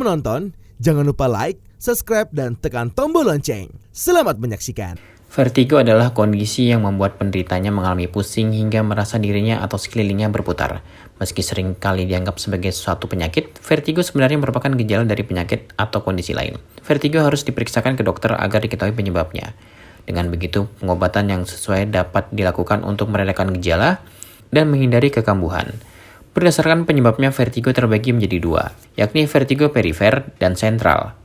menonton, jangan lupa like, subscribe, dan tekan tombol lonceng. Selamat menyaksikan. Vertigo adalah kondisi yang membuat penderitanya mengalami pusing hingga merasa dirinya atau sekelilingnya berputar. Meski sering kali dianggap sebagai suatu penyakit, vertigo sebenarnya merupakan gejala dari penyakit atau kondisi lain. Vertigo harus diperiksakan ke dokter agar diketahui penyebabnya. Dengan begitu, pengobatan yang sesuai dapat dilakukan untuk meredakan gejala dan menghindari kekambuhan. Berdasarkan penyebabnya, vertigo terbagi menjadi dua, yakni vertigo perifer dan sentral.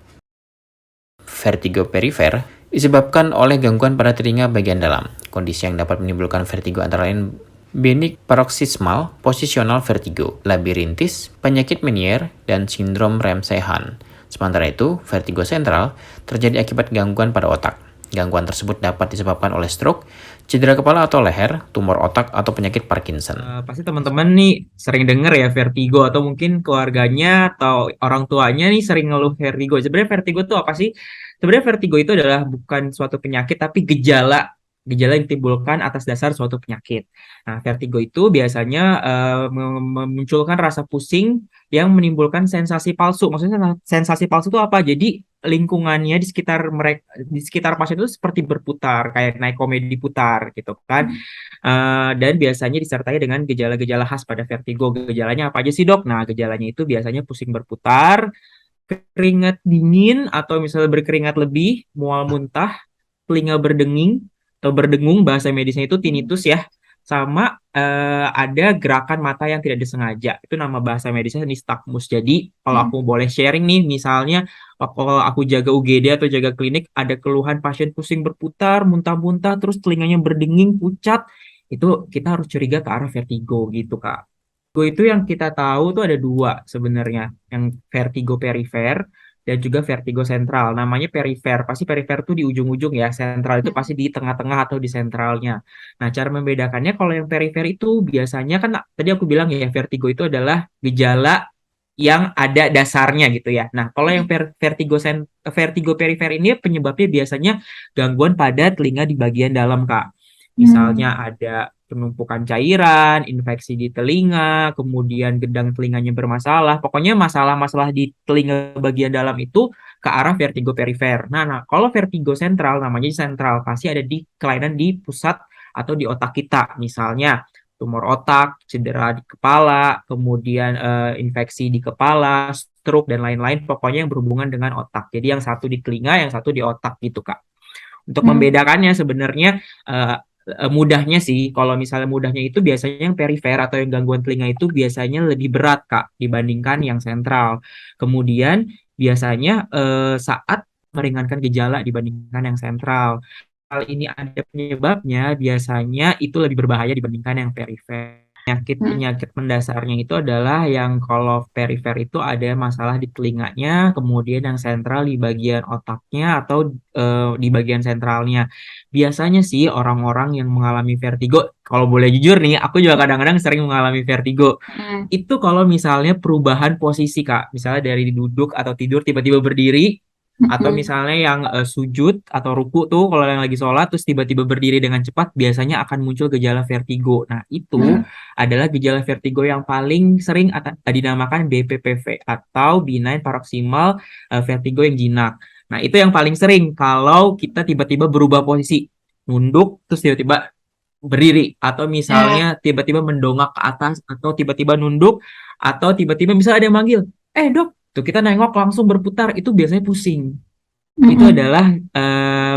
Vertigo perifer disebabkan oleh gangguan pada telinga bagian dalam. Kondisi yang dapat menimbulkan vertigo antara lain benik paroxysmal, posisional vertigo, labirintis, penyakit Meniere, dan sindrom Ramsay-Hunt. Sementara itu, vertigo sentral terjadi akibat gangguan pada otak. Gangguan tersebut dapat disebabkan oleh stroke, cedera kepala atau leher, tumor otak, atau penyakit Parkinson. Pasti teman-teman nih sering dengar ya vertigo, atau mungkin keluarganya atau orang tuanya nih sering ngeluh vertigo. Sebenarnya vertigo itu apa sih? Sebenarnya vertigo itu adalah bukan suatu penyakit tapi gejala yang ditimbulkan atas dasar suatu penyakit. Nah, vertigo itu biasanya memunculkan rasa pusing yang menimbulkan sensasi palsu. Maksudnya sensasi palsu itu apa? Jadi lingkungannya di sekitar mereka, di sekitar pasien itu seperti berputar, kayak naik komedi putar gitu kan. Dan biasanya disertai dengan gejala-gejala khas pada vertigo. Gejalanya apa aja sih, Dok? Nah, gejalanya itu biasanya pusing berputar, keringat dingin atau misalnya berkeringat lebih, mual muntah, telinga berdenging atau berdengung, bahasa medisnya itu tinnitus ya, sama ada gerakan mata yang tidak disengaja. Itu nama bahasa medisnya nistagmus. Jadi kalau aku boleh sharing nih, misalnya kalau aku jaga UGD atau jaga klinik, ada keluhan pasien pusing berputar, muntah-muntah, terus telinganya berdenging, pucat, itu kita harus curiga ke arah vertigo gitu, Kak. Vertigo itu yang kita tahu tuh ada dua sebenarnya, yang vertigo perifer dan juga vertigo sentral. Namanya perifer, pasti perifer tuh di ujung-ujung ya, sentral itu pasti di tengah-tengah atau di sentralnya. Nah, cara membedakannya kalau yang perifer itu biasanya kan tadi aku bilang ya, vertigo itu adalah gejala yang ada dasarnya gitu ya. Nah, kalau yang vertigo perifer ini penyebabnya biasanya gangguan pada telinga di bagian dalam, Kak. Misalnya ada penumpukan cairan, infeksi di telinga, kemudian gendang telinganya bermasalah. Pokoknya masalah-masalah di telinga bagian dalam itu ke arah vertigo perifer. Nah, kalau vertigo sentral, namanya sentral, pasti ada di kelainan di pusat atau di otak kita. Misalnya tumor otak, cedera di kepala, kemudian infeksi di kepala, stroke, dan lain-lain. Pokoknya yang berhubungan dengan otak. Jadi yang satu di telinga, yang satu di otak gitu, Kak. Untuk membedakannya sebenarnya mudahnya sih, kalau misalnya mudahnya itu biasanya yang perifer atau yang gangguan telinga itu biasanya lebih berat, Kak, dibandingkan yang sentral. Kemudian biasanya saat meringankan gejala dibandingkan yang sentral. Hal ini ada penyebabnya, biasanya itu lebih berbahaya dibandingkan yang perifer. Penyakit mendasarnya itu adalah yang kalau perifer itu ada masalah di telinganya, kemudian yang sentral di bagian otaknya atau di bagian sentralnya. Biasanya sih orang-orang yang mengalami vertigo, kalau boleh jujur nih, aku juga kadang-kadang sering mengalami vertigo. Itu kalau misalnya perubahan posisi, Kak. Misalnya dari duduk atau tidur tiba-tiba berdiri, atau misalnya yang sujud atau ruku tuh kalau yang lagi sholat terus tiba-tiba berdiri dengan cepat, biasanya akan muncul gejala vertigo. Nah, itu adalah gejala vertigo yang paling sering dinamakan BPPV atau benign paroxysmal vertigo yang jinak. Nah, itu yang paling sering kalau kita tiba-tiba berubah posisi, nunduk terus tiba-tiba berdiri, atau misalnya tiba-tiba mendongak ke atas, atau tiba-tiba nunduk, atau tiba-tiba misalnya ada yang manggil, Dok, tuh kita nengok langsung berputar, itu biasanya pusing. Itu adalah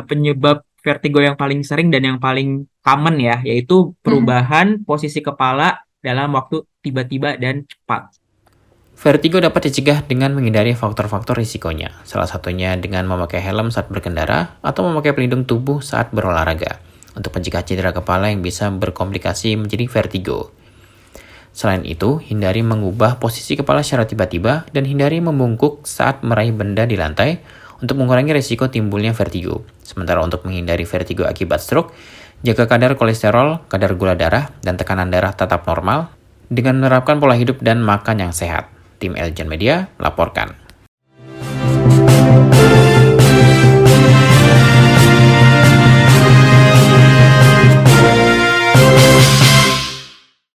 penyebab vertigo yang paling sering dan yang paling common ya, yaitu perubahan posisi kepala dalam waktu tiba-tiba dan cepat. Vertigo dapat dicegah dengan menghindari faktor-faktor risikonya, salah satunya dengan memakai helm saat berkendara atau memakai pelindung tubuh saat berolahraga, untuk mencegah cedera kepala yang bisa berkomplikasi menjadi vertigo. Selain itu, hindari mengubah posisi kepala secara tiba-tiba dan hindari membungkuk saat meraih benda di lantai untuk mengurangi risiko timbulnya vertigo. Sementara untuk menghindari vertigo akibat stroke, jaga kadar kolesterol, kadar gula darah, dan tekanan darah tetap normal dengan menerapkan pola hidup dan makan yang sehat. Tim Eljan Media laporkan.